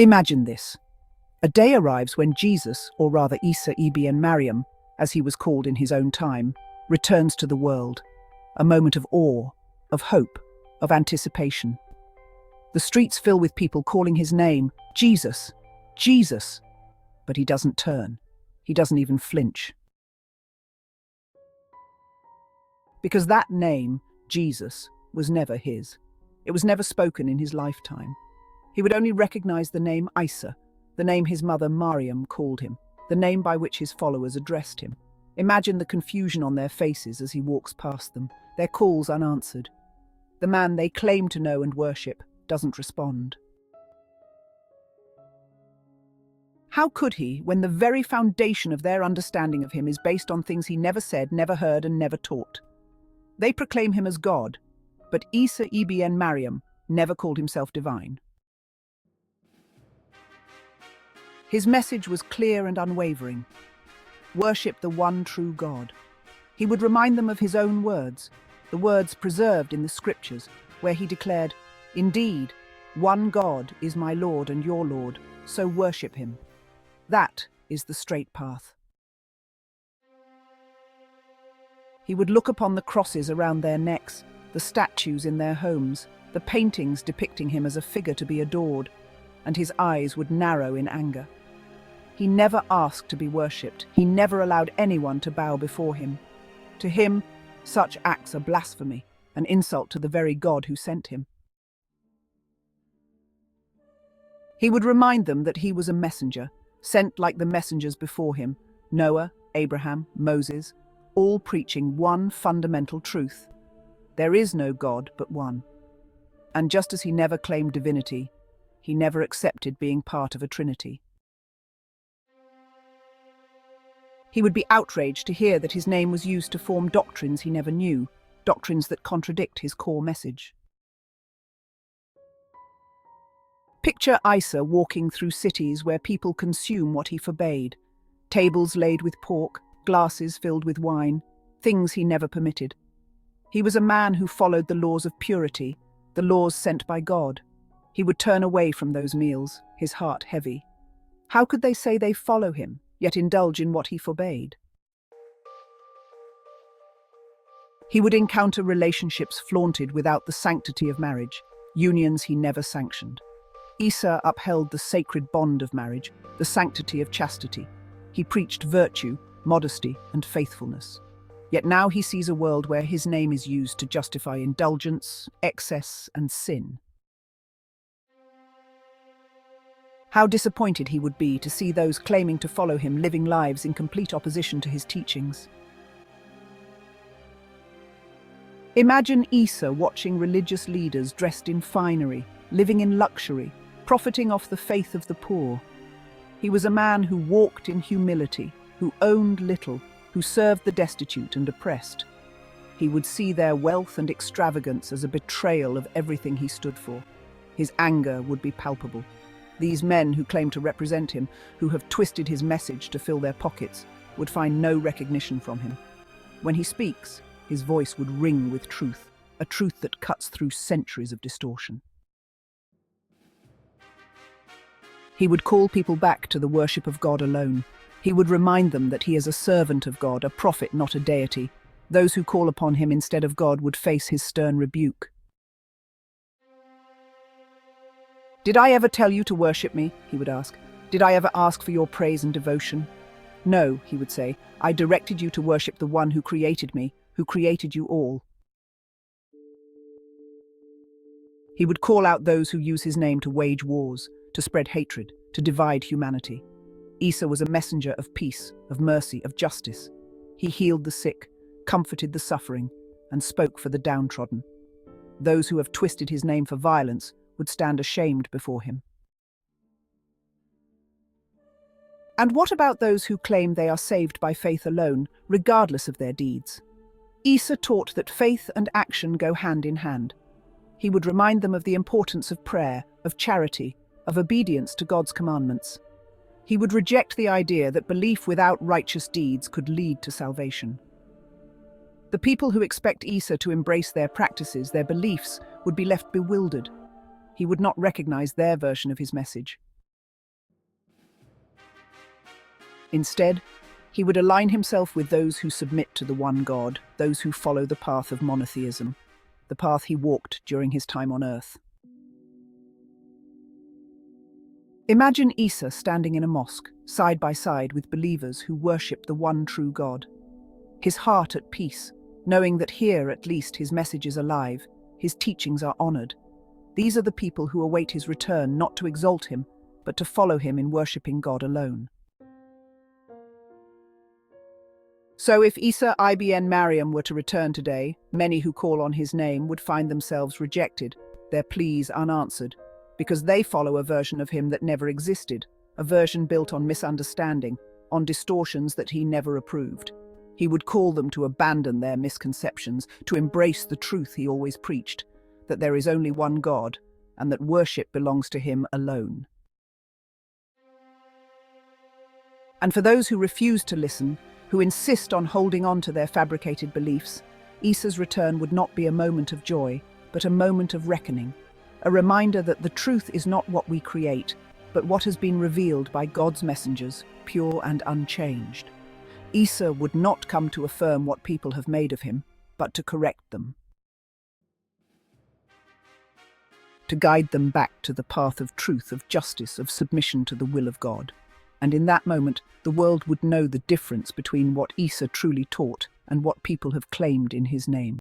Imagine this. A day arrives when Jesus, or rather Isa ibn Maryam, as he was called in his own time, returns to the world. A moment of awe, of hope, of anticipation. The streets fill with people calling his name, Jesus, Jesus. But he doesn't turn. He doesn't even flinch. Because that name, Jesus, was never his. It was never spoken in his lifetime. He would only recognize the name Isa, the name his mother Maryam called him, the name by which his followers addressed him. Imagine the confusion on their faces as he walks past them, their calls unanswered. The man they claim to know and worship doesn't respond. How could he, when the very foundation of their understanding of him is based on things he never said, never heard, and never taught? They proclaim him as God, but Isa ibn Maryam never called himself divine. His message was clear and unwavering. Worship the one true God. He would remind them of his own words, the words preserved in the scriptures, where he declared, "Indeed, one God is my Lord and your Lord, so worship him." That is the straight path. He would look upon the crosses around their necks, the statues in their homes, the paintings depicting him as a figure to be adored, and his eyes would narrow in anger. He never asked to be worshipped. He never allowed anyone to bow before him. To him, such acts are blasphemy, an insult to the very God who sent him. He would remind them that he was a messenger, sent like the messengers before him, Noah, Abraham, Moses, all preaching one fundamental truth. There is no God but one. And just as he never claimed divinity, he never accepted being part of a trinity. He would be outraged to hear that his name was used to form doctrines he never knew, doctrines that contradict his core message. Picture Isa walking through cities where people consume what he forbade, tables laid with pork, glasses filled with wine, things he never permitted. He was a man who followed the laws of purity, the laws sent by God. He would turn away from those meals, his heart heavy. How could they say they follow him, yet indulge in what he forbade? He would encounter relationships flaunted without the sanctity of marriage, unions he never sanctioned. Isa upheld the sacred bond of marriage, the sanctity of chastity. He preached virtue, modesty, and faithfulness. Yet now he sees a world where his name is used to justify indulgence, excess, and sin. How disappointed he would be to see those claiming to follow him living lives in complete opposition to his teachings. Imagine Isa watching religious leaders dressed in finery, living in luxury, profiting off the faith of the poor. He was a man who walked in humility, who owned little, who served the destitute and oppressed. He would see their wealth and extravagance as a betrayal of everything he stood for. His anger would be palpable. These men who claim to represent him, who have twisted his message to fill their pockets, would find no recognition from him. When he speaks, his voice would ring with truth, a truth that cuts through centuries of distortion. He would call people back to the worship of God alone. He would remind them that he is a servant of God, a prophet, not a deity. Those who call upon him instead of God would face his stern rebuke. "Did I ever tell you to worship me?" he would ask. "Did I ever ask for your praise and devotion?" "No," he would say, "I directed you to worship the one who created me, who created you all." He would call out those who use his name to wage wars, to spread hatred, to divide humanity. Isa was a messenger of peace, of mercy, of justice. He healed the sick, comforted the suffering, and spoke for the downtrodden. Those who have twisted his name for violence would stand ashamed before him. And what about those who claim they are saved by faith alone, regardless of their deeds? Isa taught that faith and action go hand in hand. He would remind them of the importance of prayer, of charity, of obedience to God's commandments. He would reject the idea that belief without righteous deeds could lead to salvation. The people who expect Isa to embrace their practices, their beliefs, would be left bewildered. He would not recognize their version of his message. Instead, he would align himself with those who submit to the one God, those who follow the path of monotheism, the path he walked during his time on earth. Imagine Isa standing in a mosque, side by side with believers who worship the one true God. His heart at peace, knowing that here at least his message is alive, his teachings are honored. These are the people who await his return not to exalt him, but to follow him in worshipping God alone. So if Isa ibn Maryam were to return today, many who call on his name would find themselves rejected, their pleas unanswered, because they follow a version of him that never existed, a version built on misunderstanding, on distortions that he never approved. He would call them to abandon their misconceptions, to embrace the truth he always preached, that there is only one God, and that worship belongs to him alone. And for those who refuse to listen, who insist on holding on to their fabricated beliefs, Isa's return would not be a moment of joy, but a moment of reckoning, a reminder that the truth is not what we create, but what has been revealed by God's messengers, pure and unchanged. Isa would not come to affirm what people have made of him, but to correct them, to guide them back to the path of truth, of justice, of submission to the will of God. And in that moment, the world would know the difference between what Isa truly taught and what people have claimed in his name.